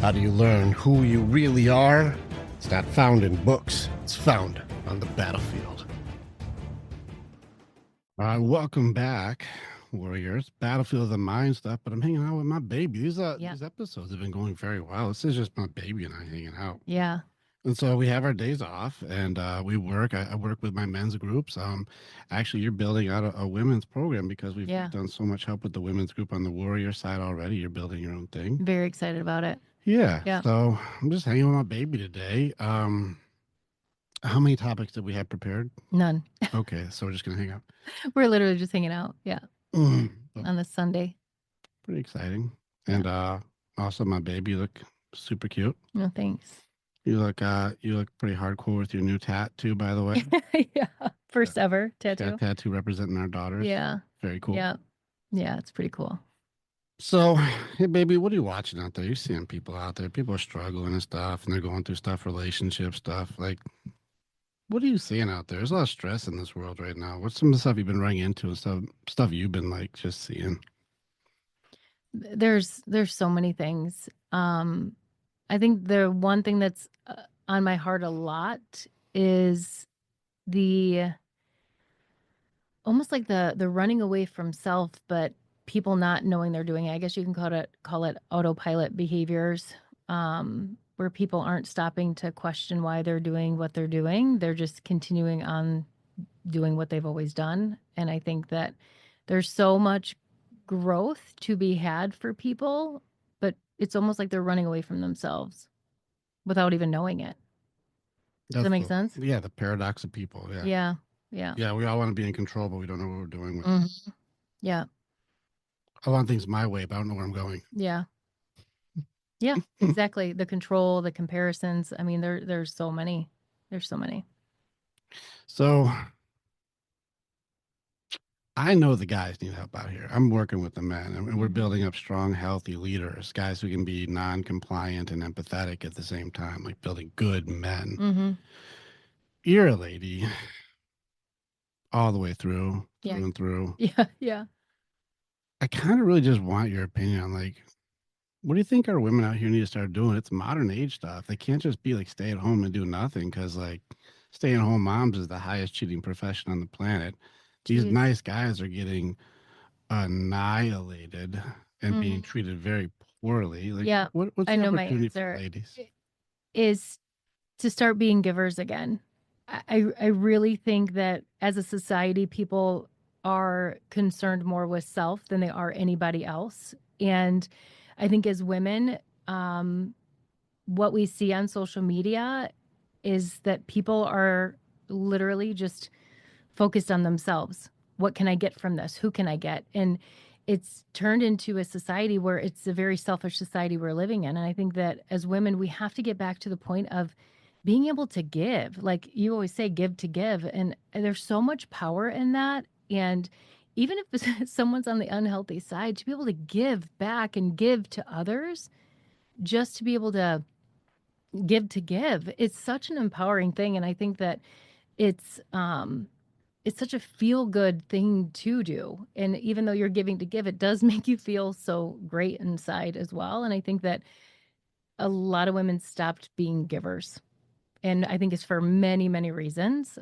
How do you learn who you really are? It's not found in books, it's found on the battlefield. Welcome back, warriors. Battlefield of the mind stuff, but I'm hanging out with my baby. Yeah. These episodes have been going very well. This is just my baby and I hanging out. Yeah. And so we have our days off and we work. I work with my men's groups. Actually, you're building out a women's program because we've Yeah. done so much help with the women's group on the warrior side already. You're building your own thing. Very excited about it. Yeah. Yeah. So I'm just hanging with my baby today. How many topics did we have prepared? None. Okay, so we're just gonna hang out. We're literally just hanging out. Yeah. So On this Sunday. pretty exciting. Yeah. And also my baby, you look super cute. No, thanks. You look pretty hardcore with your new tattoo, by the way. Yeah. First ever tattoo. Got a tattoo representing our daughters. Yeah. Very cool. Yeah. Yeah. It's pretty cool. So, hey, baby, what are you watching out there? You're seeing people out there. People are struggling and stuff, and they're going through stuff, relationship stuff. Like, what are you seeing out there? There's a lot of stress in this world right now. What's some of the stuff you've been running into and stuff you've been like just seeing? There's so many things. I think the one thing that's on my heart a lot is the almost like the running away from self, but people not knowing they're doing it. I guess you can call it autopilot behaviors, where people aren't stopping to question why they're doing what they're doing. They're just continuing on doing what they've always done. And I think that there's so much growth to be had for people, but it's almost like they're running away from themselves without even knowing it. Does that make sense? Yeah, the paradox of people. Yeah. Yeah. Yeah. Yeah, we all want to be in control, but we don't know what we're doing with. Mm-hmm. Yeah. I want things my way, but I don't know where I'm going. Yeah. Yeah, exactly. The control, the comparisons. I mean, there's so many. There's so many. So I know the guys need help out here. I'm working with the men, and we're building up strong, healthy leaders, guys who can be non-compliant and empathetic at the same time, like building good men. Mm-hmm. You're a lady all the way through Yeah. and through. Yeah. Yeah. I kind of really just want your opinion on like, what do you think our women out here need to start doing? It's modern age stuff. They can't just be like stay at home and do nothing because like staying home moms is the highest cheating profession on the planet. These Jeez. nice guys are getting annihilated and being treated very poorly. Like, Yeah, what's I the know my opportunity for answer ladies? is to start being givers again. I really think that as a society, people are concerned more with self than they are anybody else. And I think as women, what we see on social media is that people are literally just focused on themselves. What can I get from this? Who can I get? And it's turned into a society where it's a very selfish society we're living in. And I think that as women, we have to get back to the point of being able to give. Like you always say, give to give. And there's so much power in that. And even if someone's on the unhealthy side, to be able to give back and give to others, just to be able to give, it's such an empowering thing. And I think that it's such a feel good thing to do. And even though you're giving to give, it does make you feel so great inside as well. And I think that a lot of women stopped being givers. And I think it's for many, many reasons.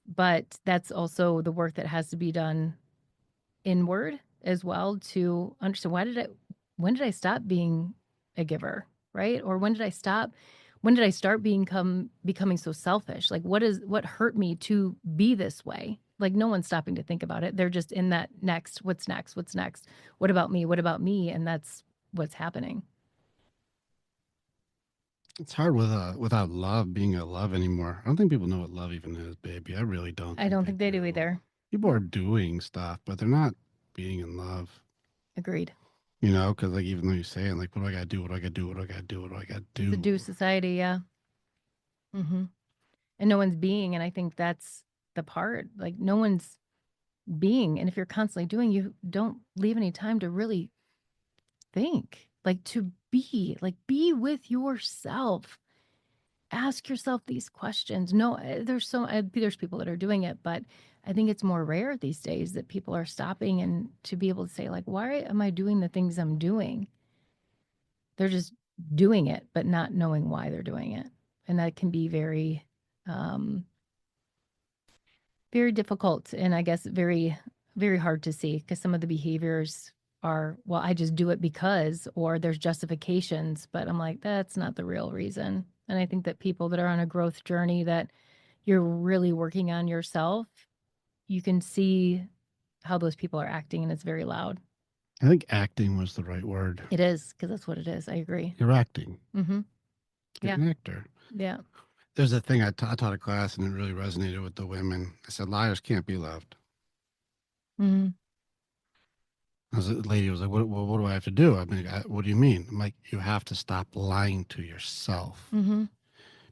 But that's also the work that has to be done inward as well to understand when did I stop being a giver, right? Or when did I start becoming so selfish? Like what hurt me to be this way? Like no one's stopping to think about it. They're just in that what's next? What's next? What about me? What about me? And that's what's happening. It's hard without love being a love anymore. I don't think people know what love even is, baby. I really don't. I don't think they do either. People are doing stuff, but they're not being in love. Agreed. You know, because like even though you're saying like, what do I gotta do? What do I gotta do? What do I gotta do? What do I gotta do? It's a do society, yeah. Mm-hmm. And no one's being, and I think that's the part. Like no one's being, and if you're constantly doing, you don't leave any time to really think. Like to be with yourself. Ask yourself these questions. No, there's people that are doing it, but I think it's more rare these days that people are stopping and to be able to say like, why am I doing the things I'm doing? They're just doing it, but not knowing why they're doing it. And that can be very, um, very difficult and I guess very, very hard to see because some of the behaviors are, well, I just do it because, or there's justifications, but I'm like, that's not the real reason. And I think that people that are on a growth journey that you're really working on yourself, you can see how those people are acting and it's very loud. I think acting was the right word. It is because that's what it is. I agree. You're acting. Mm-hmm. You're Yeah. an actor. Yeah. There's a thing I taught a class and it really resonated with the women. I said, liars can't be loved. Mm-hmm. The lady was like, what do I have to do? I mean, what do you mean? I'm like, you have to stop lying to yourself Mm-hmm.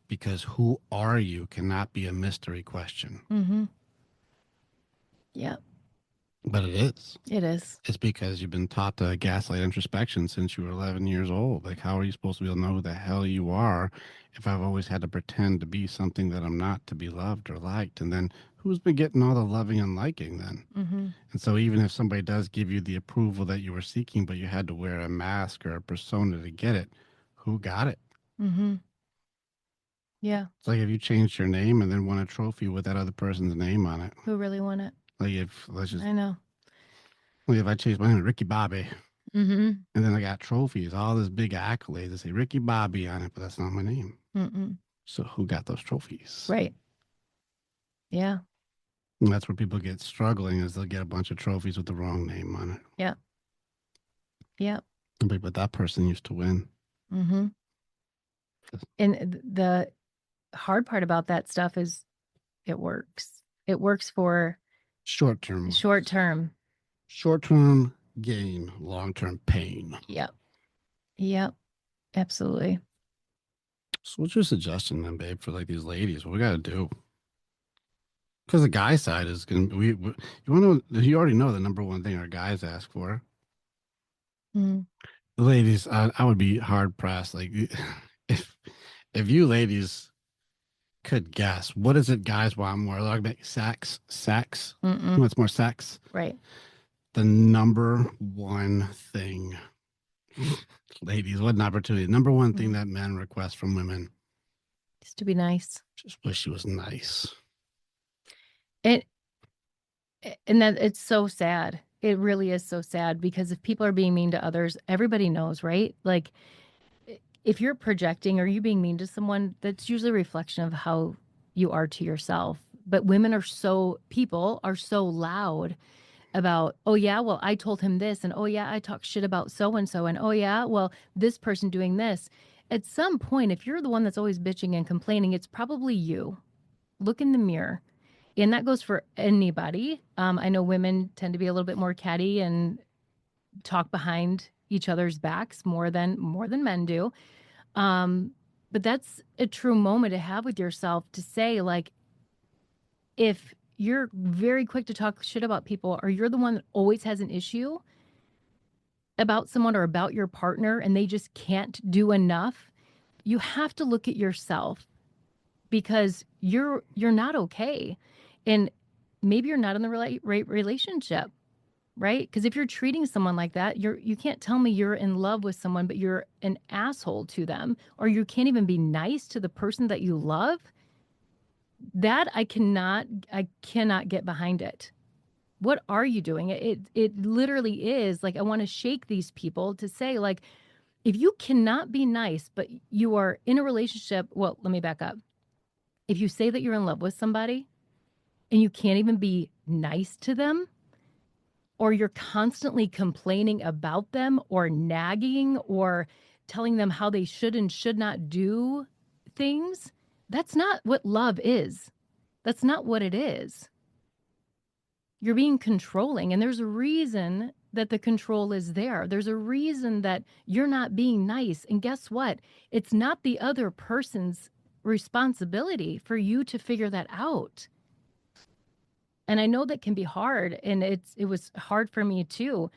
because who are you cannot be a mystery question. Mm-hmm. Yeah. But it is. It is. It's because you've been taught to gaslight introspection since you were 11 years old. Like, how are you supposed to be able to know who the hell you are if I've always had to pretend to be something that I'm not to be loved or liked? And then who's been getting all the loving and liking then? Mm-hmm. And so, even if somebody does give you the approval that you were seeking, but you had to wear a mask or a persona to get it, who got it? Mm-hmm. Yeah. It's like if you changed your name and then won a trophy with that other person's name on it. Who really want it? Like, if let's just, I know. like if I changed my name to Ricky Bobby, Mm-hmm. and then I got trophies, all this big accolades that say Ricky Bobby on it, but that's not my name. Mm-mm. So who got those trophies? Right. Yeah. And that's where people get struggling is they'll get a bunch of trophies with the wrong name on it. Yeah. Yeah. But that person used to win. Mm-hmm. And the hard part about that stuff is it works. It works for Short term. short term. Short term gain, long term pain. Yep. Yep. Absolutely. So what's your suggestion then, babe, for like these ladies? What we gotta do? Because the guy side is gonna we you wanna know you already know the number one thing our guys ask for. Mm-hmm. The ladies, I would be hard pressed. Like if if you ladies could guess, what is it guys want more? Like sex. Who Mm-mm. wants more sex? Right. The number one thing, ladies, what an opportunity. Number one thing Mm-hmm. that men request from women. Just to be nice. Just wish she was nice. It and that it's so sad. It really is so sad because if people are being mean to others, everybody knows, right? Like if you're projecting or you being mean to someone, that's usually a reflection of how you are to yourself. But people are so loud about, oh, yeah, well, I told him this. And oh, yeah, I talked shit about so and so. And oh, yeah, well, this person doing this. At some point, if you're the one that's always bitching and complaining, it's probably you. Look in the mirror. And that goes for anybody. I know women tend to be a little bit more catty and talk behind each other's backs more than men do. Um, but that's a true moment to have with yourself to say, like, if you're very quick to talk shit about people, or you're the one that always has an issue about someone or about your partner and they just can't do enough, you have to look at yourself because you're not okay. And maybe you're not in the right relationship, right? Because if you're treating someone like that, you can't tell me you're in love with someone, but you're an asshole to them, or you can't even be nice to the person that you love. That I cannot get behind it. What are you doing? It literally is like I want to shake these people to say, like, if you cannot be nice, but you are in a relationship, well, let me back up. If you say that you're in love with somebody and you can't even be nice to them, or you're constantly complaining about them or nagging or telling them how they should and should not do things, that's not what love is. That's not what it is. You're being controlling, and there's a reason that the control is there. There's a reason that you're not being nice. And guess what? It's not the other person's responsibility for you to figure that out. And I know that can be hard, and it was hard for me too.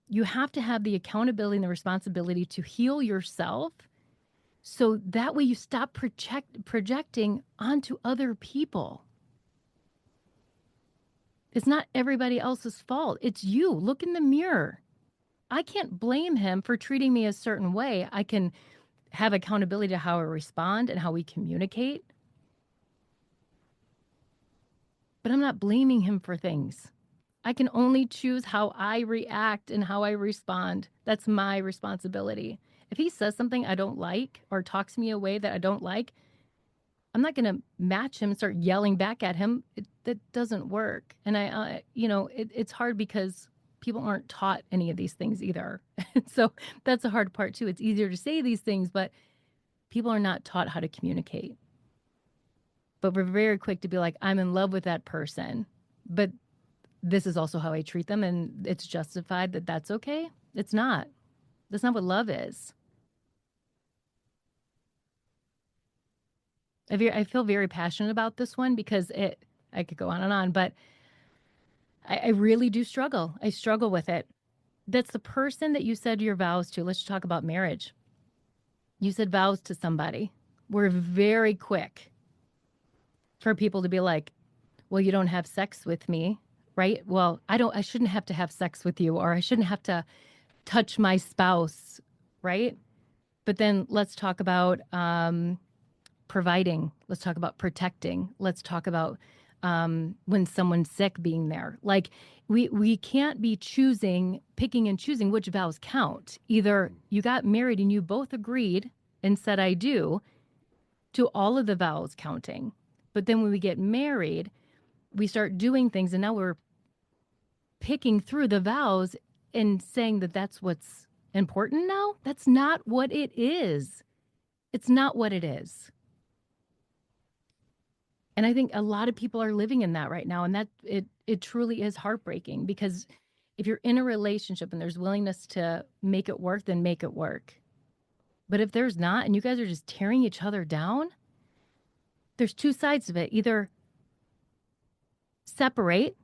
You have to have the accountability and the responsibility to heal yourself so that way you stop projecting onto other people. It's not everybody else's fault. It's you. Look in the mirror. I can't blame him for treating me a certain way. I can have accountability to how I respond and how we communicate, but I'm not blaming him for things. I can only choose how I react and how I respond. That's my responsibility. If he says something I don't like or talks to me a way that I don't like, I'm not going to match him and start yelling back at him. That doesn't work. And it's hard because people aren't taught any of these things either. So that's a hard part too. It's easier to say these things, but people are not taught how to communicate. But we're very quick to be like, I'm in love with that person. But this is also how I treat them, and it's justified that that's okay. It's not. That's not what love is. I feel very passionate about this one because I could go on and on, but I really do struggle. I struggle with it. That's the person that you said your vows to. Let's talk about marriage. You said vows to somebody. We're very quick for people to be like, well, you don't have sex with me, right? Well, I shouldn't have to have sex with you, or I shouldn't have to touch my spouse, right? But then let's talk about providing. Let's talk about protecting. Let's talk about when someone's sick, being there. Like we can't be picking and choosing which vows count. Either you got married and you both agreed and said I do to all of the vows counting. But then when we get married, we start doing things, and now we're picking through the vows and saying that that's what's important now. That's not what it is. It's not what it is. And I think a lot of people are living in that right now. And that it truly is heartbreaking, because if you're in a relationship and there's willingness to make it work, then make it work. But if there's not, and you guys are just tearing each other down, there's two sides of it. Either separate,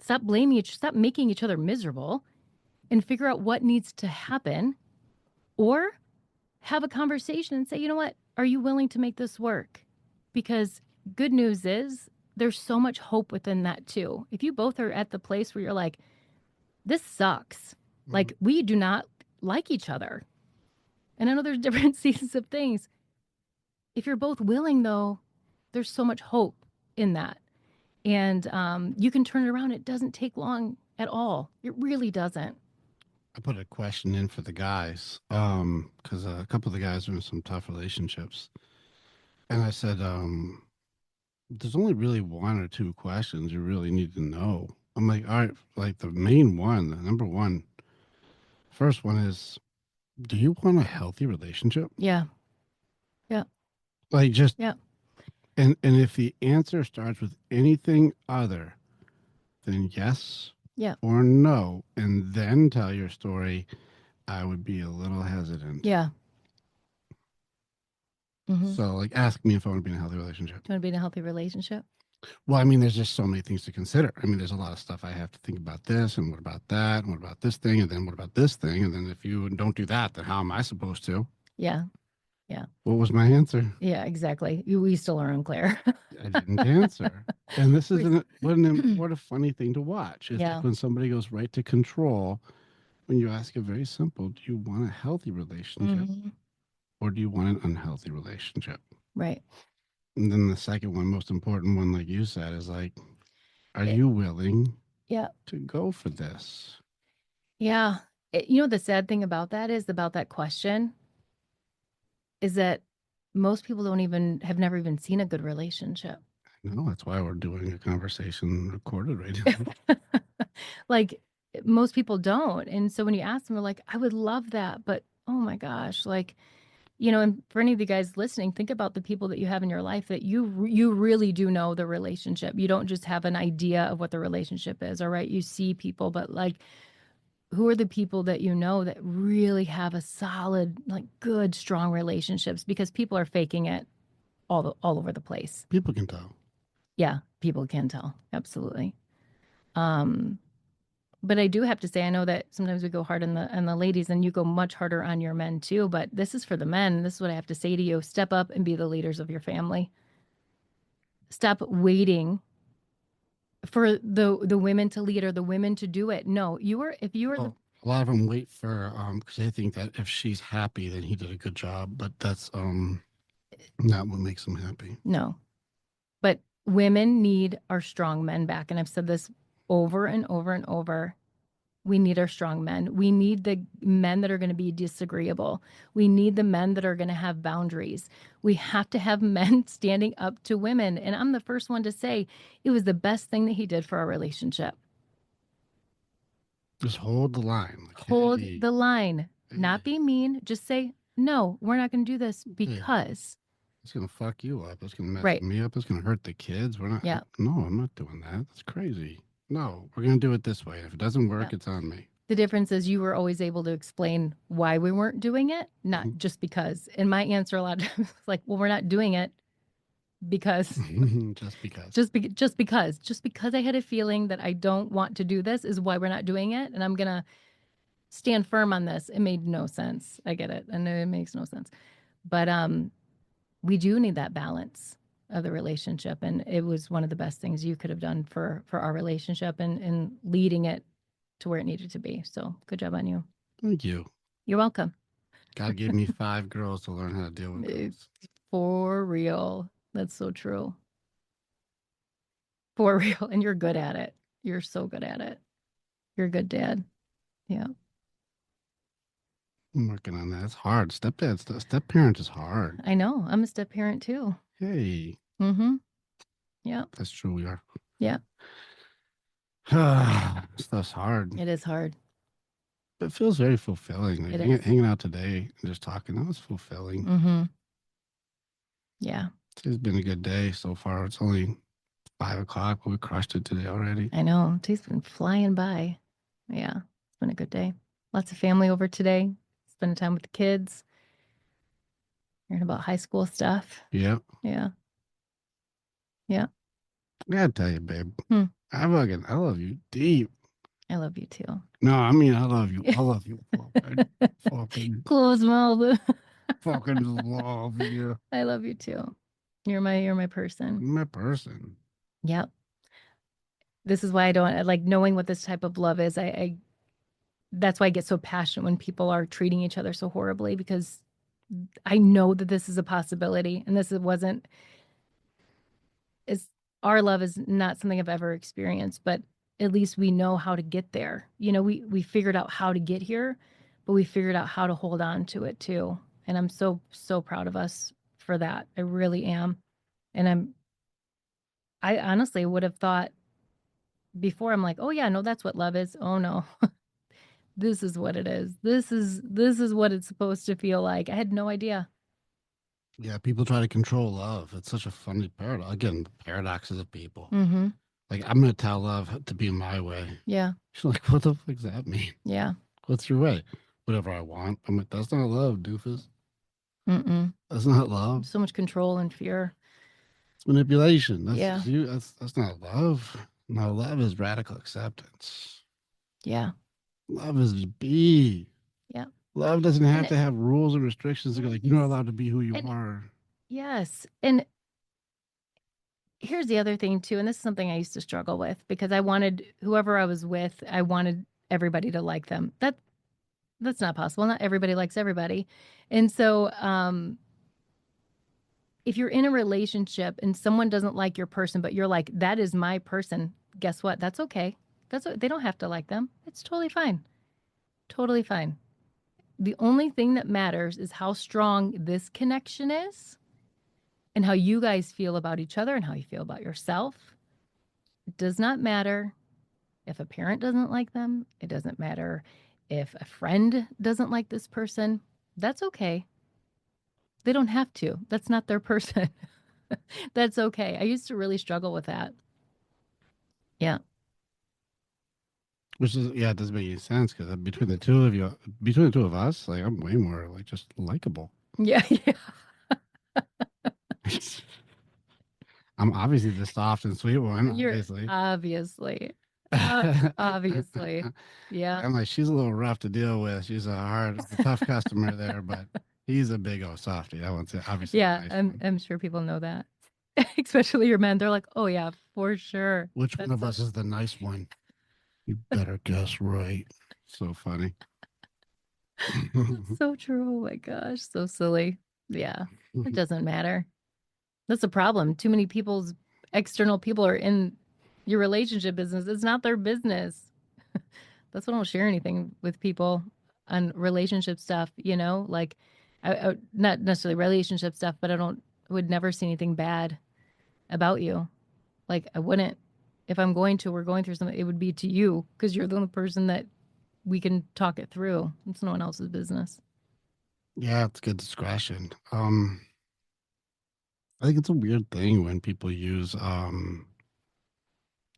stop making each other miserable, and figure out what needs to happen, or have a conversation and say, you know what, are you willing to make this work? Because good news is there's so much hope within that too. If you both are at the place where you're like, this sucks, like we do not like each other. And I know there's different seasons of things. If you're both willing, though, there's so much hope in that. And you can turn it around. It doesn't take long at all. It really doesn't. I put a question in for the guys, because a couple of the guys are in some tough relationships, and I said, there's only really one or two questions you really need to know. I'm like, all right, like the main one, the number one, first one is, do you want a healthy relationship? Yeah. Yeah. Like just, Yeah. and if the answer starts with anything other than yes Yeah. or no, and then tell your story, I would be a little hesitant. Yeah. Mm-hmm. So, like, ask me if I want to be in a healthy relationship. Do you want to be in a healthy relationship? Well, I mean, there's just so many things to consider. I mean, there's a lot of stuff I have to think about this, and what about that, and what about this thing, and then what about this thing, and then if you don't do that, then how am I supposed to? Yeah. Yeah. What was my answer? Yeah, exactly. We still are unclear. I didn't answer. And this is what a funny thing to watch. It's Yeah. like when somebody goes right to control, when you ask a very simple, do you want a healthy relationship Mhm. or do you want an unhealthy relationship? Right. And then the second one, most important one, like you said, is like, are It- you willing Yeah. to go for this? Yeah. The sad thing about that question is that most people have never even seen a good relationship. No, that's why we're doing a conversation recorded right now. Like most people don't. And so when you ask them, they're like, I would love that, but oh my gosh, like, and for any of you guys listening, think about the people that you have in your life that you really do know the relationship. You don't just have an idea of what the relationship is, all right? You see people, but like, who are the people that you know that really have a solid, like good, strong relationships? Because people are faking it all over the place. People can tell. Yeah, people can tell. Absolutely. Um, but I do have to say, I know that sometimes we go hard on the ladies, and you go much harder on your men too. But this is for the men. This is what I have to say to you: step up and be the leaders of your family. Stop waiting for the women to lead or the women to do it. No, you are. If you are Well, A lot of them wait for because they think that if she's happy, then he did a good job. But that's not what makes them happy. No. But women need our strong men back. And I've said this over and over and over. We need our strong men. We need the men that are going to be disagreeable. We need the men that are going to have boundaries. We have to have men standing up to women. And I'm the first one to say it was the best thing that he did for our relationship. Just hold the line. Like, Hold hey, the line, hey, not be mean. Just say, no, we're not going to do this hey, because, it's gonna fuck you up. It's gonna mess right. me up. It's gonna hurt the kids. We're not. Yeah. No, I'm not doing that. That's crazy. No, we're gonna do it this way. If it doesn't Yeah. work, it's on me. The difference is you were always able to explain why we weren't doing it, not just because. And my answer a lot of times is like, well, we're not doing it because Just because. just because I had a feeling that I don't want to do this is why we're not doing it. And I'm going to stand firm on this. It made no sense. I get it. I know it makes no sense. But we do need that balance of the relationship. And it was one of the best things you could have done for our relationship and leading it to where it needed to be. So good job on you. Thank you. You're welcome. God gave me 5 girls to learn how to deal with girls. For real. That's so true. For real. And you're good at it. You're so good at it. You're a good dad. Yeah. I'm working on that. It's hard. Step parent is hard. I know. I'm a step parent too. Hey, Mm-hmm. Yeah. that's true. We are. Yeah. Stuff's hard. It is hard. But it feels very fulfilling. Like It is. hanging out today and just talking. That was fulfilling. Mm-hmm. Yeah. It's been a good day so far. It's only 5 o'clock, but we crushed it today already. I know. Today's been flying by. Yeah. It's been a good day. Lots of family over today. Spending time with the kids. Hearing about high school stuff. Yep. Yeah. Yeah. I gotta tell you, babe. Hmm. I love you deep. I love you too. No, I mean I love you. I love you. Fucking, Close mouth. fucking love you. I love you too. You're my person. You're my person. Yep. This is why I don't like knowing what this type of love is. I that's why I get so passionate when people are treating each other so horribly because I know that this is a possibility and this wasn't is our love is not something I've ever experienced, but at least we know how to get there. We figured out how to get here, but we figured out how to hold on to it too. And I'm so proud of us for that. I really am. And I honestly would have thought before I'm like, "Oh yeah, no, that's what love is." Oh no. This is what it is. This is what it's supposed to feel like. I had no idea. Yeah, people try to control love. It's such a funny paradox. Again, the paradoxes of people. Mm-hmm. Like I'm gonna tell love to be my way. Yeah. She's like, what the fuck does that mean? Yeah. What's your way? Whatever I want. I'm like, that's not love, doofus. Mm-mm. That's not love. So much control and fear. It's manipulation. That's Yeah. just you. That's not love. No, love is radical acceptance. Yeah. Love is be. Yeah. Love doesn't And have it, to have rules and restrictions to go like you're not allowed to be who you and are. yes. And here's the other thing too, and this is something I used to struggle with because I wanted whoever I was with, I wanted everybody to like them. That's not possible. Not everybody likes everybody. And so if you're in a relationship and someone doesn't like your person, but you're like, that is my person, guess what? That's okay. They don't have to like them. It's totally fine. Totally fine. The only thing that matters is how strong this connection is and how you guys feel about each other and how you feel about yourself. It does not matter if a parent doesn't like them. It doesn't matter if a friend doesn't like this person. That's okay. They don't have to. That's not their person. That's okay. I used to really struggle with that. Yeah. Which is yeah, it doesn't make any sense because between the two of you, between the two of us, like I'm way more like just likable. Yeah. Yeah. I'm obviously the soft and sweet one, You're obviously. obviously. Obviously. Yeah. I'm like, she's a little rough to deal with. She's a tough customer there, but he's a big old softy. That one's obviously the Yeah. nice I'm one. I'm sure people know that. Especially your men. They're like, oh yeah, for sure. Which one That's of us is the nice one? You better guess right. So funny. So true. Oh my gosh, so silly. Yeah, it doesn't matter. That's a problem. Too many people's external people are in your relationship business. It's not their business. That's why I don't share anything with people on relationship stuff, like not necessarily relationship stuff, but I would never see anything bad about you. Like I wouldn't, if we're going through something, it would be to you because you're the only person that we can talk it through. It's no one else's business. Yeah, it's good discretion. I think it's a weird thing when people use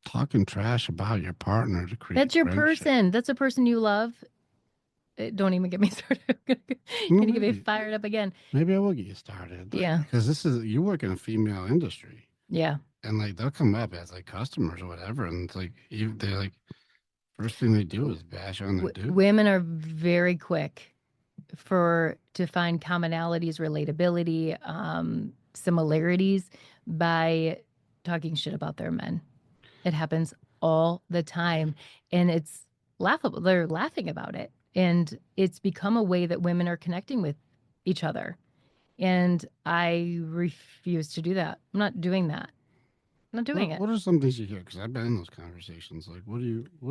talking trash about your partner to create That's your friendship. person. That's a person you love. Don't even get me started. Well, Gonna get me fired up again. maybe I will get you started, like, Yeah. because you work in a female industry, Yeah. and like they'll come up as like customers or whatever, and it's like they're like first thing they do is bash on their dude. Women are very quick to find commonalities, relatability, similarities by talking shit about their men. It happens all the time, and it's laughable. They're laughing about it, and it's become a way that women are connecting with each other. And I refuse to do that. I'm not doing that. I'm not doing it. What are some things you hear? Because I've been in those conversations. Like, what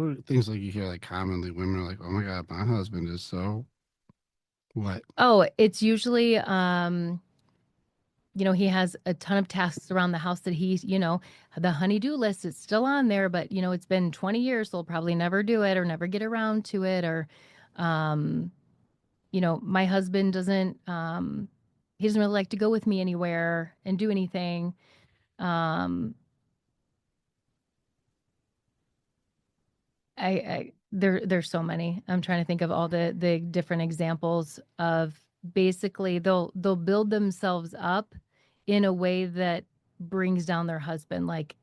are things like you hear like commonly? Women are like, "Oh my god, my husband is so what?" Oh, it's usually he has a ton of tasks around the house that the honey-do list is still on there, but it's been 20 years, so he'll probably never do it or never get around to it. Or, um, my husband he doesn't really like to go with me anywhere and do anything. Um, there's so many. I'm trying to think of all the different examples of basically they'll build themselves up in a way that brings down their husband. Like,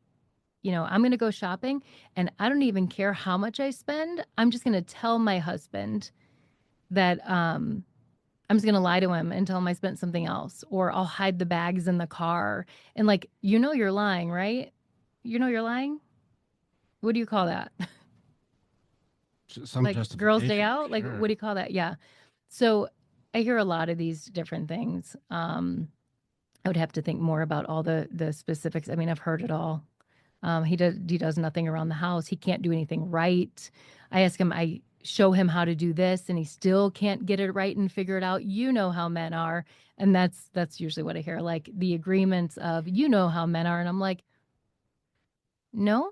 I'm going to go shopping and I don't even care how much I spend. I'm just going to tell my husband that I'm just going to lie to him and tell him I spent something else, or I'll hide the bags in the car. And like, you're lying, right? You're lying. What do you call that? Some Like girls' day justification, out? Like, what sure. do you call that? Yeah. So I hear a lot of these different things. I would have to think more about all the specifics. I mean, I've heard it all. He does nothing around the house. He can't do anything right. I show him how to do this and he still can't get it right and figure it out. You know how men are. And that's usually what I hear. Like the agreements of how men are. And I'm like, no,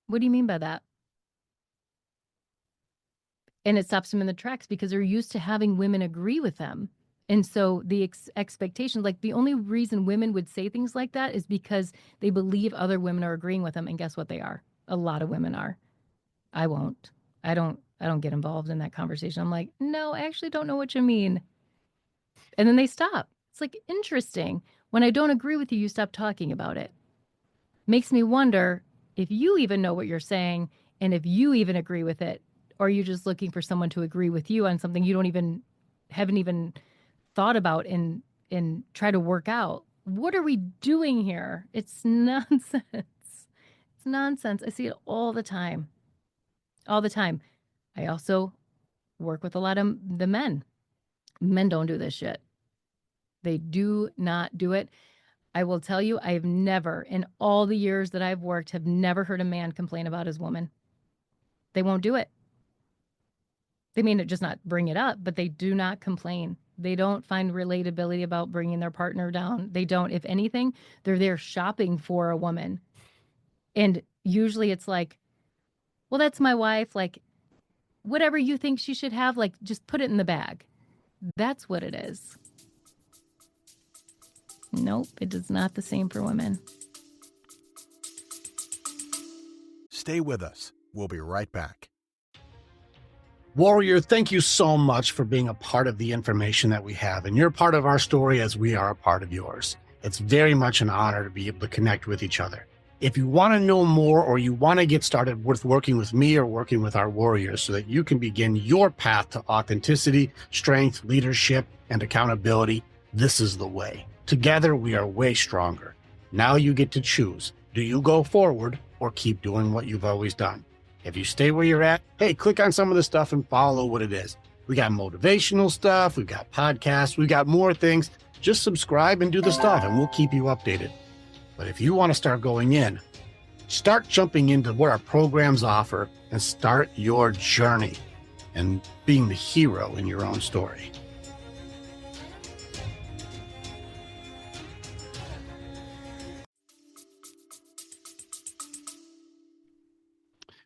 what do you mean by that? And it stops them in the tracks because they're used to having women agree with them. And so the expectation, like the only reason women would say things like that is because they believe other women are agreeing with them. And guess what they are? A lot of women are. I won't. I don't get involved in that conversation. I'm like, no, I actually don't know what you mean. And then they stop. It's like interesting. When I don't agree with you, you stop talking about it. Makes me wonder if you even know what you're saying and if you even agree with it, or are you just looking for someone to agree with you on something you haven't even thought about and try to work out. What are we doing here? It's nonsense. It's nonsense. I see it all the time. All the time. I also work with a lot of the men. Men don't do this shit. They do not do it. I will tell you, I have never, in all the years that I've worked, have never heard a man complain about his woman. They won't do it. They may just not bring it up, but they do not complain. They don't find relatability about bringing their partner down. They don't. If anything, they're there shopping for a woman. And usually it's like, well, that's my wife. Like, whatever you think she should have, like, just put it in the bag. That's what it is. Nope, it is not the same for women. Stay with us. We'll be right back. Warrior, thank you so much for being a part of the information that we have. And you're part of our story as we are a part of yours. It's very much an honor to be able to connect with each other. If you want to know more or you want to get started with working with me or working with our warriors so that you can begin your path to authenticity, strength, leadership, and accountability, this is the way. Together, we are way stronger. Now you get to choose. Do you go forward or keep doing what you've always done? If you stay where you're at, hey, click on some of the stuff and follow what it is. We got motivational stuff, we've got podcasts, we got more things. Just subscribe and do the stuff, and we'll keep you updated. But if you want to start going in, start jumping into what our programs offer and start your journey and being the hero in your own story.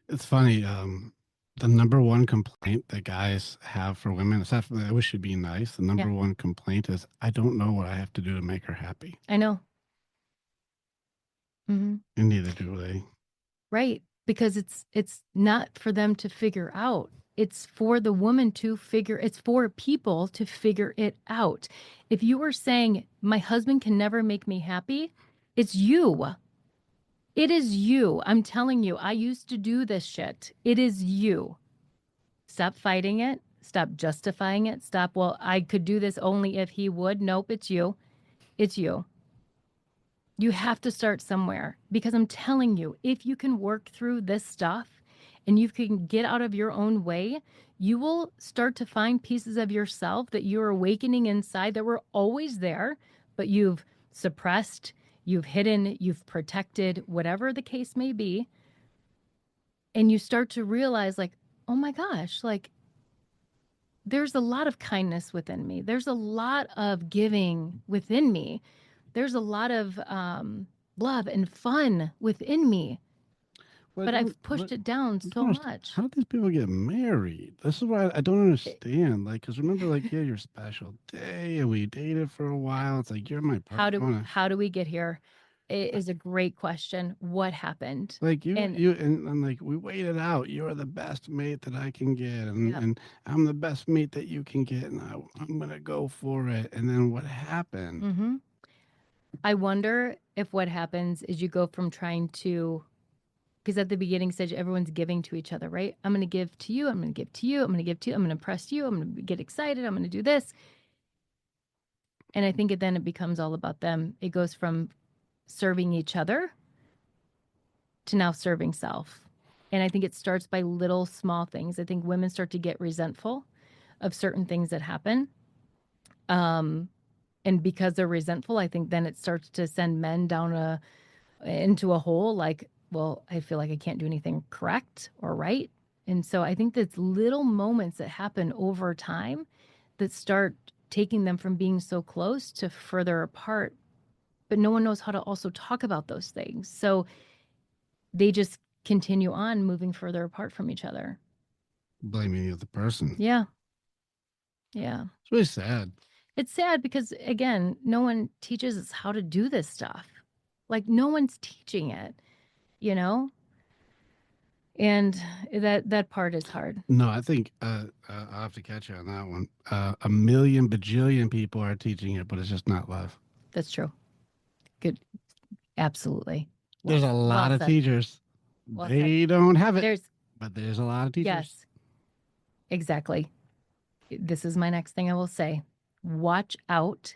It's funny. The number one complaint that guys have for women, aside from I wish she'd be nice, the number one complaint is, I don't know what I have to do to make her happy. I know. And neither do they. Right. Because it's not for them to figure out. It's for the woman to figure, it's for people to figure it out. If you were saying, my husband can never make me happy, it's you. It is you. I'm telling you, I used to do this shit. It is you. Stop fighting it. Stop justifying it. Stop, well, I could do this only if he would. Nope, it's you. It's you. You have to start somewhere, because I'm telling you, if you can work through this stuff and you can get out of your own way, you will start to find pieces of yourself that you're awakening inside that were always there, but you've suppressed, you've hidden, you've protected, whatever the case may be. And you start to realize, like, oh my gosh, like, there's a lot of kindness within me. There's a lot of giving within me. There's a lot of love and fun within me. But I've pushed it down so much. How do these people get married? This is why I don't understand. Like, because remember, like, yeah, your special day, and we dated for a while. It's like, you're my partner. How do we get here? It is a great question. What happened? Like and like, we waited out. You're the best mate that I can get, and I'm the best mate that you can get, and I'm gonna go for it. And then what happened? I wonder if what happens is you go from trying to, because at the beginning stage, everyone's giving to each other, right? I'm going to give to you. I'm going to give to you. I'm going to give to you. I'm going to impress you. I'm going to get excited. I'm going to do this. And I think then it becomes all about them. It goes from serving each other to now serving self. And I think it starts by little small things. I think women start to get resentful of certain things that happen. And because they're resentful, I think then it starts to send men down into a hole, like, well, I feel like I can't do anything correct or right. And so I think that's little moments that happen over time that start taking them from being so close to further apart. But no one knows how to also talk about those things. So they just continue on moving further apart from each other. Blaming the other person. Yeah. Yeah. It's really sad. It's sad because, again, no one teaches us how to do this stuff. Like, no one's teaching it, you know? And that part is hard. No, I think I'll have to catch you on that one. A million bajillion people are teaching it, but it's just not love. That's true. Good. Absolutely. There's a lot of teachers. They don't have it, but there's a lot of teachers. Yes, exactly. This is my next thing I will say. Watch out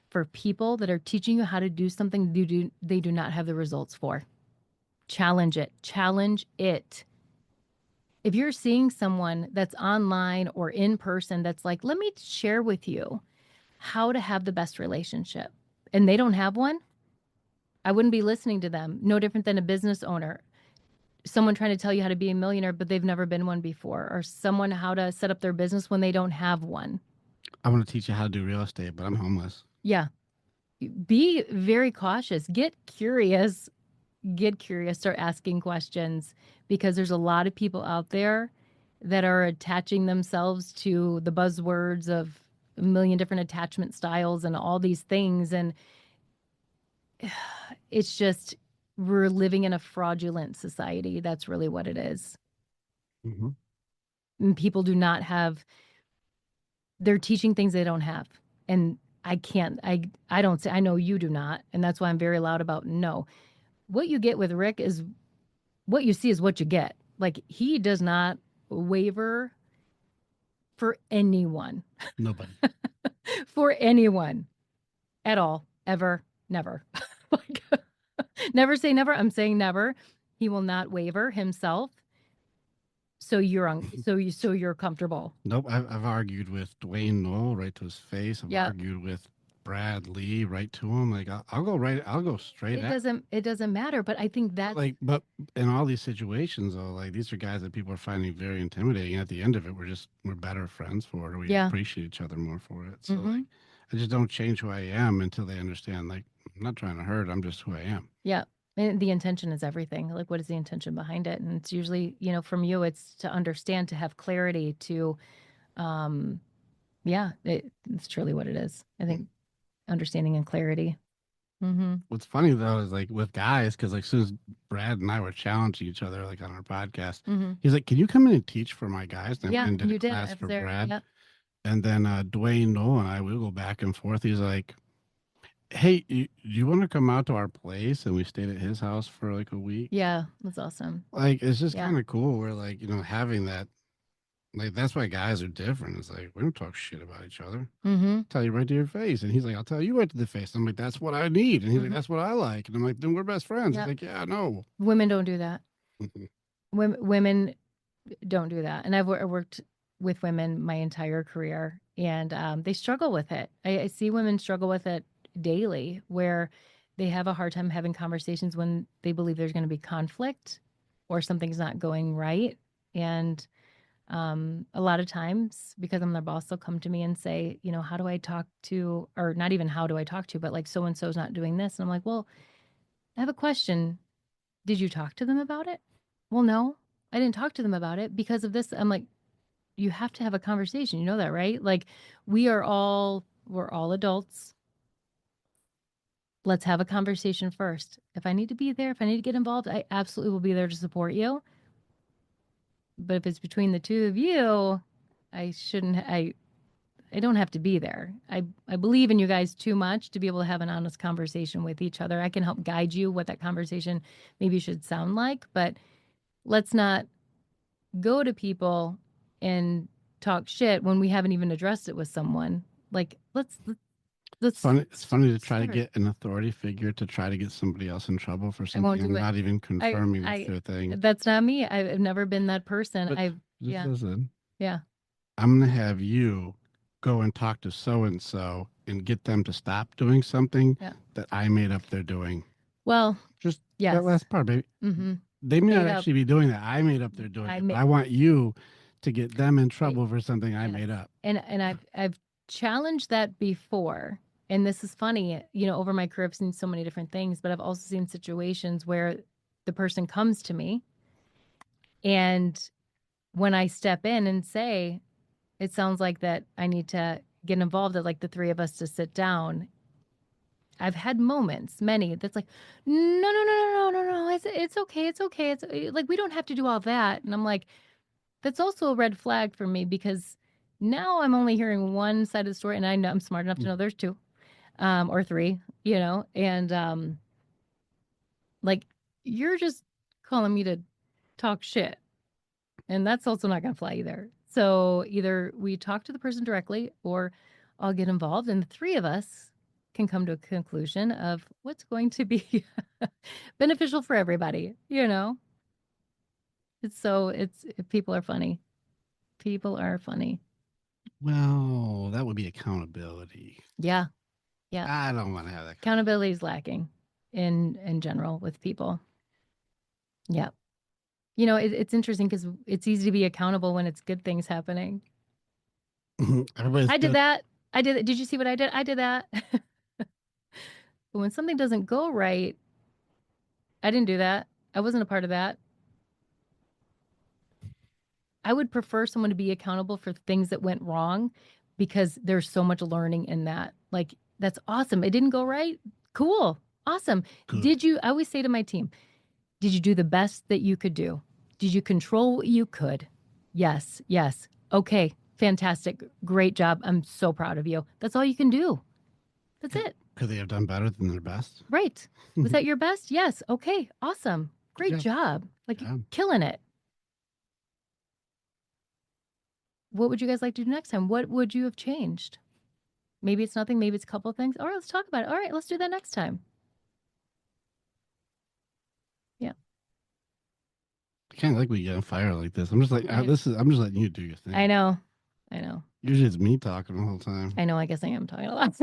for people that are teaching you how to do something they do not have the results for. Challenge it. Challenge it. If you're seeing someone that's online or in person that's like, let me share with you how to have the best relationship, and they don't have one, I wouldn't be listening to them. No different than a business owner. Someone trying to tell you how to be a millionaire, but they've never been one before, or someone how to set up their business when they don't have one. I want to teach you how to do real estate, but I'm homeless. Yeah. Be very cautious. Get curious. Start asking questions, because there's a lot of people out there that are attaching themselves to the buzzwords of a million different attachment styles and all these things. And it's just, we're living in a fraudulent society. That's really what it is. And people do not have, they're teaching things they don't have. And I don't say, I know you do not. And that's why I'm very loud about no. What you get with Rick is what you see is what you get. Like, he does not waver for anyone. Nobody. For anyone at all, ever, never. Like, never say never. I'm saying never. He will not waver himself. So you're comfortable. Nope, I've argued with Dwayne Knoll right to his face. I've Yeah. argued with Brad Lee right to him. Like I'll go right. I'll go straight at. It doesn't matter, but I think that's Like, but in all these situations, though, like these are guys that people are finding very intimidating. And at the end of it, we're better friends for it, or we Yeah. appreciate each other more for it. So Mhm. like, I just don't change who I am until they understand. Like, I'm not trying to hurt. I'm just who I am. Yeah. And the intention is everything. Like, what is the intention behind it? And it's usually, from you, it's to understand, to have clarity, to, yeah, it's truly what it is. I think understanding and clarity. Mm-hmm. What's funny though is like with guys, because like as soon as Brad and I were challenging each other like on our podcast, Mm-hmm. he's like, "Can you come in and teach for my guys?" And I Yeah, went and did you a did. class I was for there. Brad. Yep. And then Dwayne Knoll and I, we go back and forth. He's like, "Hey, you want to come out to our place?" And we stayed at his house for like a week. Yeah, that's awesome. Like it's just Yeah. kind of cool. We're like, having that. Like that's why guys are different. It's like we don't talk shit about each other. Mm-hmm. Tell you right to your face. And he's like, "I'll tell you right to the face." I'm like, "That's what I need." And he's like, Mhm. "That's what I like." And I'm like, "Then we're best friends." Yep. He's like, "Yeah, no." Women don't do that. Women don't do that. And I worked with women my entire career, and they struggle with it. I see women struggle with it daily, where they have a hard time having conversations when they believe there's going to be conflict or something's not going right. And a lot of times, because I'm their boss, they'll come to me and say, how do I talk to, or not even how do I talk to, but like, so and so's not doing this. And I'm like, well, I have a question. Did you talk to them about it? Well, no, I didn't talk to them about it because of this. I'm like, you have to have a conversation. You know that, right? Like, we're all adults. Let's have a conversation first. If I need to be there, if I need to get involved, I absolutely will be there to support you. But if it's between the two of you, I don't have to be there. I believe in you guys too much to be able to have an honest conversation with each other. I can help guide you what that conversation maybe should sound like, but let's not go to people and talk shit when we haven't even addressed it with someone. Like, let's It's funny to try to start. get an authority figure to try to get somebody else in trouble for I won't something do and it. not even confirming with their thing. That's not me. I've never been that person. But just Yeah. listen. Yeah. I'm gonna have you go and talk to so and so and get them to stop doing something Yeah. that I made up they're doing. Well, Just yes. that last part, baby. Mm-hmm. They may not Made up. actually be doing that. I made up they're doing it. ma- But I want you to get them in trouble for something I Yes. made up. And I've challenged that before. And this is funny, over my career, I've seen so many different things, but I've also seen situations where the person comes to me, and when I step in and say, it sounds like that I need to get involved, at like the three of us to sit down. I've had moments, many, that's like, no. It's okay. It's okay. It's like, we don't have to do all that. And I'm like, that's also a red flag for me, because now I'm only hearing one side of the story, and I know I'm smart enough to know there's two, or three, and like, you're just calling me to talk shit, and that's also not going to fly either. So either we talk to the person directly, or I'll get involved, and the three of us can come to a conclusion of what's going to be beneficial for everybody. People are funny. People are funny. Well, that would be accountability. Yeah. I don't want to have that. Accountability is lacking in general with people. Yeah. It's interesting because it's easy to be accountable when it's good things happening. I did that. I did it. Did you see what I did? I did that. But when something doesn't go right, I didn't do that. I wasn't a part of that. I would prefer someone to be accountable for things that went wrong, because there's so much learning in that. Like, that's awesome. It didn't go right. Cool. Awesome. Good. I always say to my team, did you do the best that you could do? Did you control what you could? Yes. Okay. Fantastic. Great job. I'm so proud of you. That's all you can do. That's it. Could they have done better than their best? Right. Was that your best? Yes. Okay. Awesome. Great job. Like, you're killing it. What would you guys like to do next time? What would you have changed? Maybe it's nothing. Maybe it's a couple of things. All right, let's talk about it. All right, let's do that next time. Yeah. Kind of like we get on fire like this. I'm just like, I- I'm just letting you do your thing. I know. Usually it's me talking the whole time. I know. I guess I am talking a lot.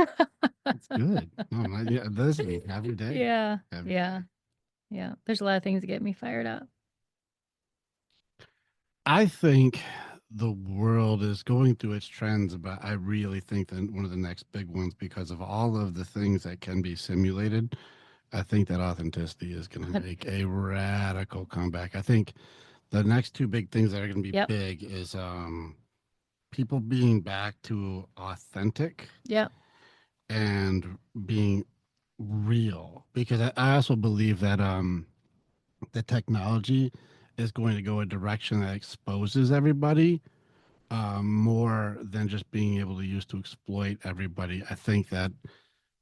It's good. No, not, yeah, this is every day. Yeah. Every Yeah. day. Yeah. There's a lot of things that get me fired up. I think the world is going through its trends, but I really think that one of the next big ones, because of all of the things that can be simulated, I think that authenticity is going to make a radical comeback. I think the next two big things that are going to be Yep. big is people being back to authentic Yep. and being real, because I also believe that the technology is going to go a direction that exposes everybody more than just being able to use to exploit everybody. I think that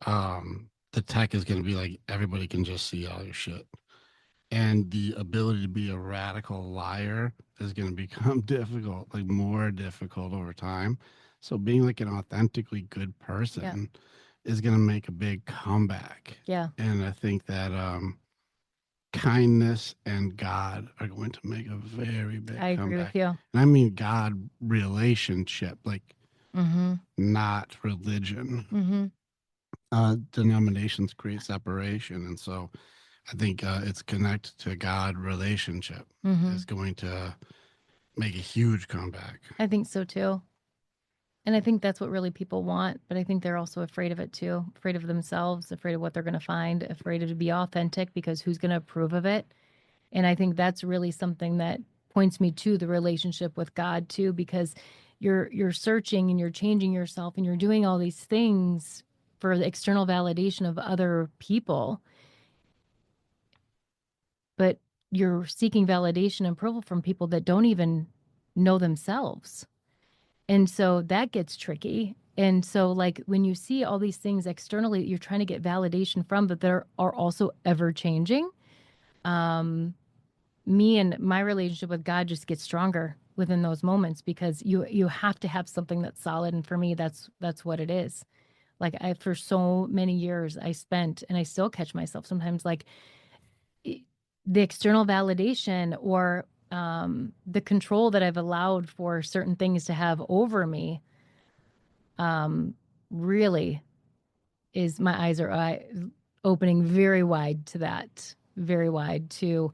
the tech is going to be like everybody can just see all your shit, and the ability to be a radical liar is going to become difficult, like more difficult over time. So being like an authentically good person is going to make a big comeback. Yeah. And I think that kindness and God are going to make a very big I agree comeback. with you. And I mean God relationship, like Mm-hmm. not religion. Mm-hmm. Denominations create separation, and so I think it's connected to God relationship Mm-hmm. is going to make a huge comeback. I think so too. And I think that's what really people want, but I think they're also afraid of it too, afraid of themselves, afraid of what they're going to find, afraid of to be authentic because who's going to approve of it? And I think that's really something that points me to the relationship with God too, because you're searching and you're changing yourself and you're doing all these things for the external validation of other people, but you're seeking validation and approval from people that don't even know themselves. And so that gets tricky. And so, like, when you see all these things externally that you're trying to get validation from, but that are also ever changing, me and my relationship with God just gets stronger within those moments because you have to have something that's solid. And for me, that's what it is. Like, for so many years I spent, and I still catch myself sometimes, like the external validation or the control that I've allowed for certain things to have over me really is my eyes are opening very wide to that, very wide to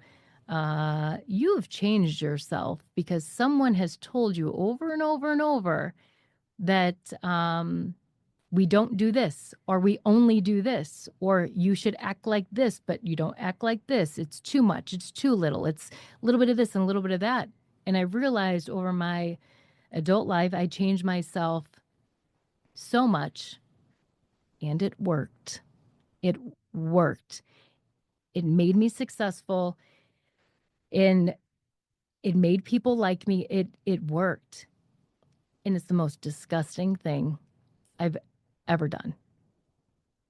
you've changed yourself because someone has told you over and over and over that we don't do this, or we only do this, or you should act like this, but you don't act like this. It's too much. It's too little. It's a little bit of this and a little bit of that. And I realized over my adult life, I changed myself so much, and it worked. It worked. It made me successful, and it made people like me. It worked. And it's the most disgusting thing I've ever done.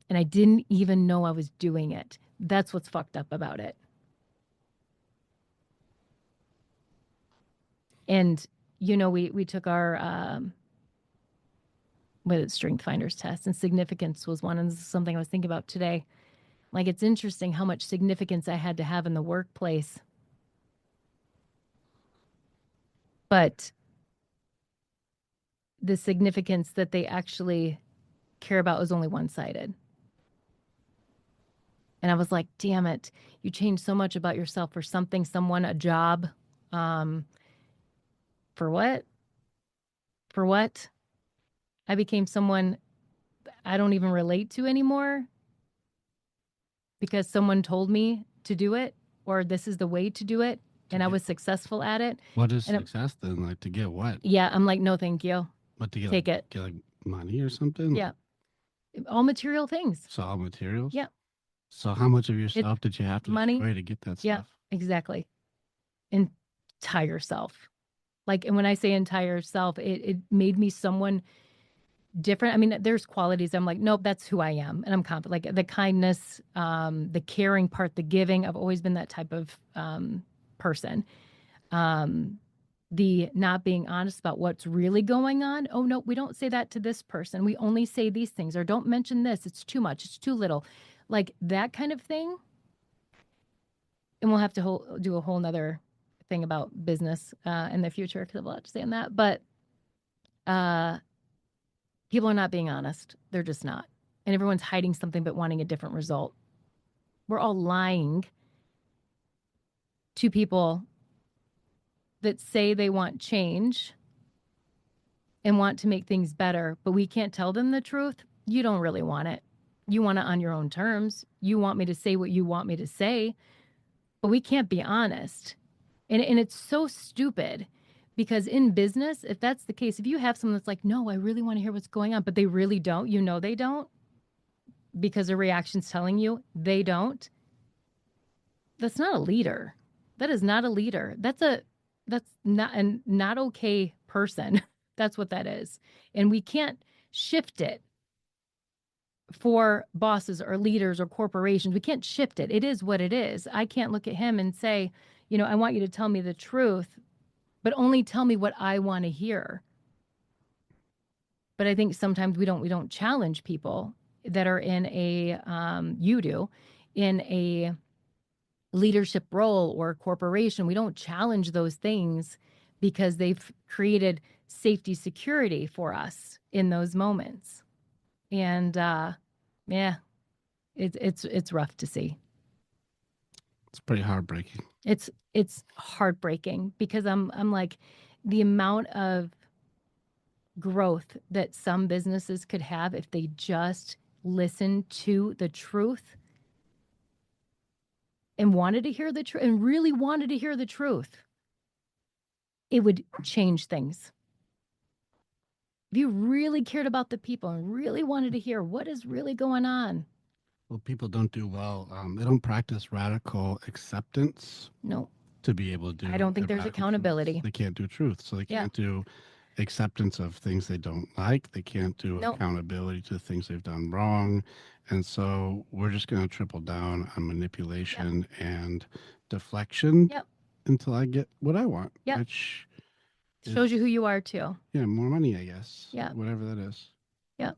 And I didn't even know I was doing it. That's what's fucked up about it. And we took our Strength Finders test, and significance was one, and this is something I was thinking about today. Like, it's interesting how much significance I had to have in the workplace. But the significance that they actually care about was only one-sided. And I was like, damn it, you changed so much about yourself for something, someone, a job. For what? For what? I became someone I don't even relate to anymore because someone told me to do it, or this is the way to do it, and I was successful at it. What is And success then? Like to get what? Yeah, I'm like, no, thank you. What to get? Take like, it. Get like money or something? Yeah, all material things. So all materials? Yeah. So how much of yourself did you have to money. destroy to get that Yeah, stuff? exactly. Entire self. Like, and when I say entire self, it made me someone different. I mean, there's qualities I'm like, nope, that's who I am. And I'm confident. Like the kindness, the caring part, the giving. I've always been that type of person. The not being honest about what's really going on. Oh, no, we don't say that to this person. We only say these things, or don't mention this. It's too much. It's too little. Like that kind of thing. And we'll have to do a whole nother thing about business in the future because I have a lot to say on that. But people are not being honest. They're just not. And everyone's hiding something but wanting a different result. We're all lying to people that say they want change and want to make things better, but we can't tell them the truth. You don't really want it. You want it on your own terms. You want me to say what you want me to say, but we can't be honest. And it's so stupid because in business, if that's the case, if you have someone that's like, no, I really want to hear what's going on, but they really don't, you know, they don't because their reaction's telling you they don't. That's not a leader. That is not a leader. That's not a not okay person. That's what that is. And we can't shift it for bosses or leaders or corporations. We can't shift it. It is what it is. I can't look at him and say, you know, I want you to tell me the truth, but only tell me what I want to hear. But I think sometimes we don't challenge people that are in a in a leadership role or corporation. We don't challenge those things because they've created safety security for us in those moments. And yeah, it's rough to see. It's pretty heartbreaking. It's heartbreaking because I'm like the amount of growth that some businesses could have if they just listened to the truth and wanted to hear the truth and really wanted to hear the truth, it would change things. If you really cared about the people and really wanted to hear what is really going on. Well, people don't do well. They don't practice radical acceptance. No. To be able to do. I don't think there's accountability. Truth. They can't do truth. So they can't do acceptance of things they don't like. They can't do accountability to things they've done wrong. And so we're just going to triple down on manipulation and deflection until I get what I want. Which shows you who you are too. Yeah, more money, I guess. Yeah. Whatever that is. Yeah.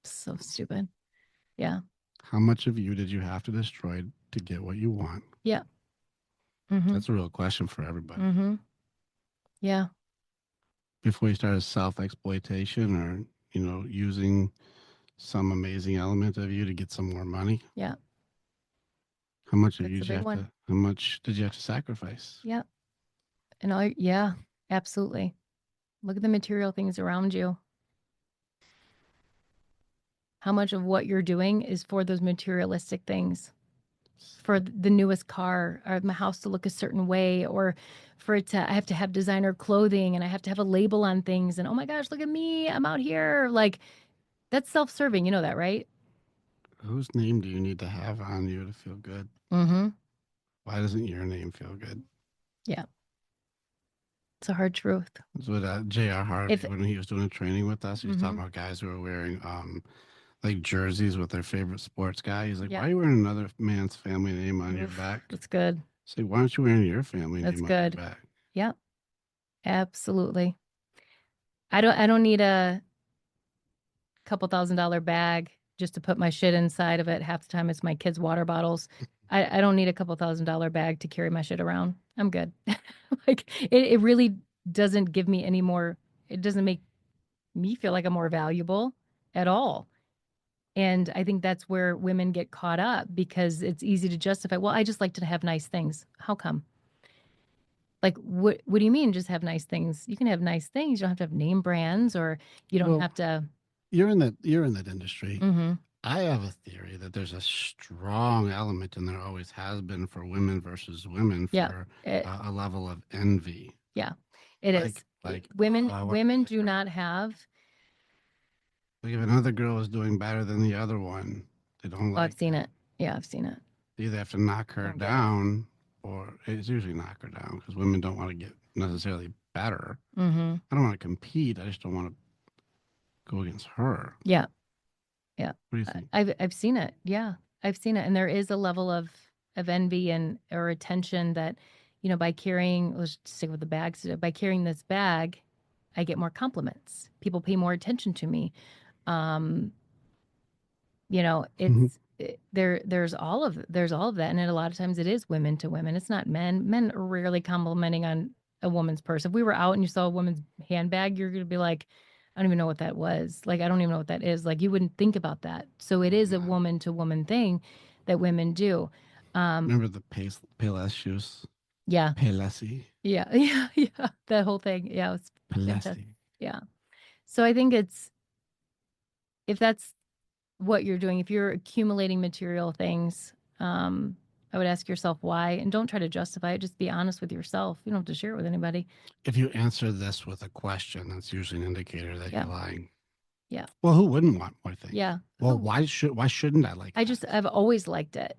So stupid. Yeah. How much of you did you have to destroy to get what you want? Yeah. Mm-hmm. That's a real question for everybody. Mm-hmm. Yeah. Before you started self-exploitation or, you know, using some amazing element of you to get some more money. Yeah. How much did you have to, how much did you have to sacrifice? Yeah. And absolutely. Look at the material things around you. How much of what you're doing is for those materialistic things? For the newest car or my house to look a certain way, or for it to, I have to have designer clothing and I have to have a label on things. And oh my gosh, look at me. I'm out here. Like that's self-serving. You know that, right? Whose name do you need to have on you to feel good? Mm-hmm. Why doesn't your name feel good? Yeah. It's a hard truth. That's what J.R. Harvey, when he was doing a training with us, he was talking about guys who were wearing like jerseys with their favorite sports guy. He's like, why are you wearing another man's family name on your back? That's good. Say, why aren't you wearing your family name on your back? Yep. Absolutely. I don't need a couple $1,000 bag just to put my shit inside of it. Half the time it's my kids' water bottles. I don't need a couple $1,000 bag to carry my shit around. I'm good. Like it really doesn't give me any more. It doesn't make me feel like I'm more valuable at all. And I think that's where women get caught up because it's easy to justify, well, I just like to have nice things. How come? Like, what do you mean just have nice things? You can have nice things. You don't have to have name brands or you don't have to. You're in that industry. Mm-hmm. I have a theory that there's a strong element, and there always has been for women versus women for a level of envy. Yeah, it is. Like women do not have. Like if another girl is doing better than the other one, they don't like. I've seen it. Yeah, I've seen it. They either have to knock her down, or it's usually knock her down because women don't want to get necessarily better. Mm-hmm. I don't want to compete. I just don't want to go against her. Yeah, yeah. What do you think? I've seen it. Yeah, I've seen it, and there is a level of envy and or attention that, you know, by carrying. Let's stick with the bags. By carrying this bag, I get more compliments. People pay more attention to me. You know, Mhm. there's all of that, and a lot of times it is women to women. It's not men. Men are rarely complimenting on a woman's purse. If we were out and you saw a woman's handbag, you're gonna be like, I don't even know what that was. Like, I don't even know what that is. Like, you wouldn't think about that. So it is a Yeah. woman to woman thing that women do. Remember the Payless shoes? Yeah, Paylessy. yeah, yeah. That whole thing. Yeah, it was fantastic. Paylessy. Yeah. So I think if that's what you're doing, if you're accumulating material things, I would ask yourself why, and don't try to justify it. Just be honest with yourself. You don't have to share it with anybody. If you answer this with a question, that's usually an indicator that Yeah. you're lying. Yeah. Well, who wouldn't want more things? Yeah. Well, why shouldn't I like that? I've always liked it.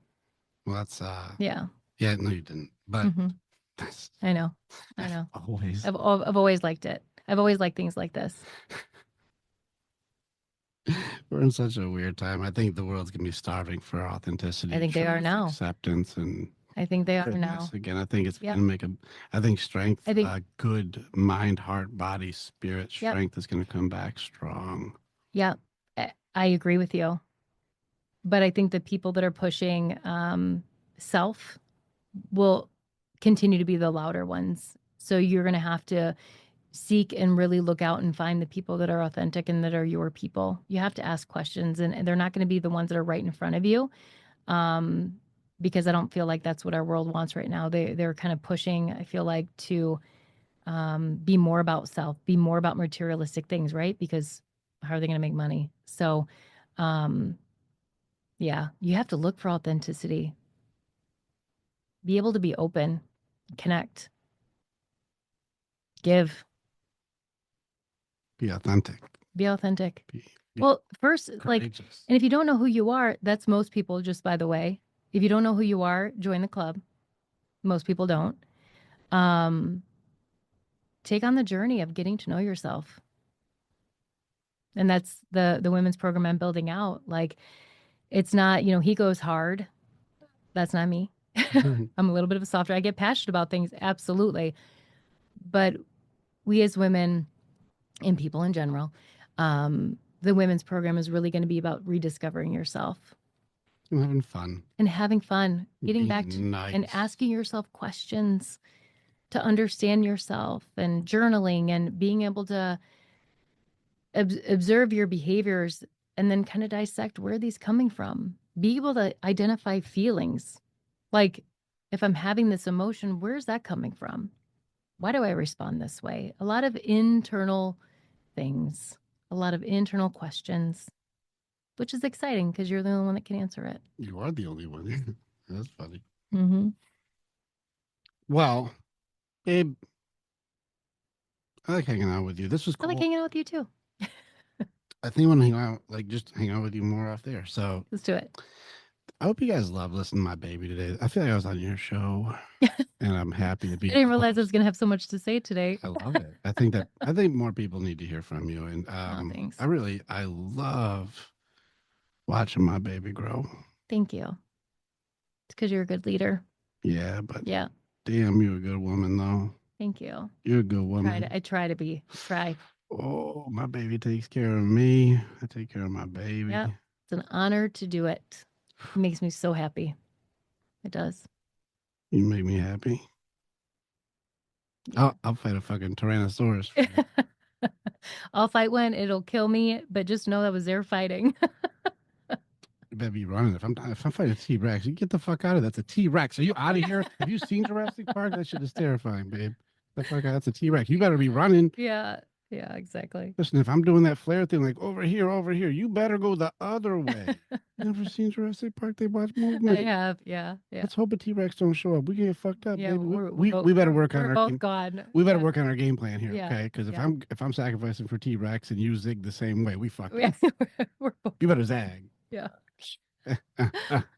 Well, that's Yeah. yeah, no, you didn't. But Mhm. that's I know. always. I've always liked it. I've always liked things like this. We're in such a weird time. I think the world's gonna be starving for authenticity. I think they are truth, now. Acceptance and I think they are goodness. now. Again, I think it's Yep. gonna make I think strength, I think- good mind, heart, body, spirit Yep. strength is gonna come back strong. Yeah, I agree with you. But I think the people that are pushing self will continue to be the louder ones. So you're going to have to seek and really look out and find the people that are authentic and that are your people. You have to ask questions, and they're not going to be the ones that are right in front of you. Because I don't feel like that's what our world wants right now. They're kind of pushing, I feel like, to be more about self, be more about materialistic things, right? Because how are they going to make money? So, yeah, you have to look for authenticity. Be able to be open, connect, give, Be authentic. be authentic. Be Well, first, like, courageous. and if you don't know who you are, that's most people, just by the way. If you don't know who you are, join the club. Most people don't. Take on the journey of getting to know yourself. And that's the women's program I'm building out. Like, it's not, he goes hard. That's not me. I'm a little bit of a softer. I get passionate about things, absolutely. But we as women and people in general, the women's program is really going to be about rediscovering yourself I'm having fun. and having fun, getting Being back to nice. and asking yourself questions to understand yourself, and journaling and being able to observe your behaviors and then kind of dissect where are these coming from. Be able to identify feelings. Like, if I'm having this emotion, where's that coming from? Why do I respond this way? A lot of internal things, a lot of internal questions, which is exciting because you're the only one that can answer it. You are the only one. That's funny. Mm-hmm. Well, babe, I like hanging out with you. This was I cool. like hanging out with you too. I think I want to hang out, just hang out with you more off there. So Let's do it. I hope you guys love listening to my baby today. I feel like I was on your show, and I'm happy to be. I didn't realize I was going to have so much to say today. I love it. I think more people need to hear from you, and thanks. I love watching my baby grow. Thank you. It's because you're a good leader. Yeah, but Yeah. damn, you're a good woman, though. Thank you. You're a good woman. I try to be. Oh, my baby takes care of me. I take care of my baby. Yeah. It's an honor to do it. It makes me so happy. It does. You make me happy. Yeah. I'll fight a fucking Tyrannosaurus. For you. I'll fight when it'll kill me, but just know that was there fighting. You better be running. If I'm fighting a T-Rex, you get the fuck out of that. That's a T-Rex. Are you out of here? Have you seen Jurassic Park? That shit is terrifying, babe. The fuck out. That's a T-Rex. You better be running. Yeah, exactly. Listen, if I'm doing that flare thing, like over here, you better go the other way. Never seen Jurassic Park? They watch movement. I have, yeah. Let's hope a T-Rex don't show up. We get fucked up, Yeah, baby. we're We better work on we're our both game. gone. We better Yeah. work on our game plan here, Yeah, okay? Because yeah. if I'm sacrificing for T-Rex and you zig the same way, we fucked up. We're both. You better zag. Yeah.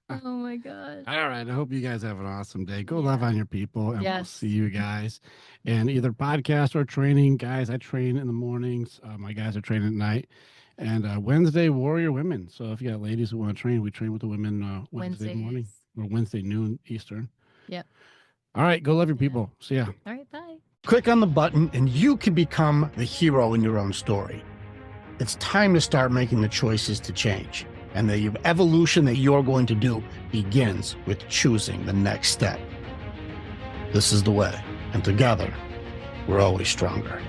Oh my God. All right. I hope you guys have an awesome day. Go Yeah. love on your people, and we'll Yes. see you guys in either podcast or training. Guys, I train in the mornings. My guys are training at night. And Wednesday, Warrior Women. So if you got ladies who want to train, we train with the women Wednesday morning or Wednesday noon Eastern. Yep. All right. Go love your people. See ya. All right, bye. Click on the button and you can become the hero in your own story. It's time to start making the choices to change. And the evolution that you're going to do begins with choosing the next step. This is the way, and together, we're always stronger.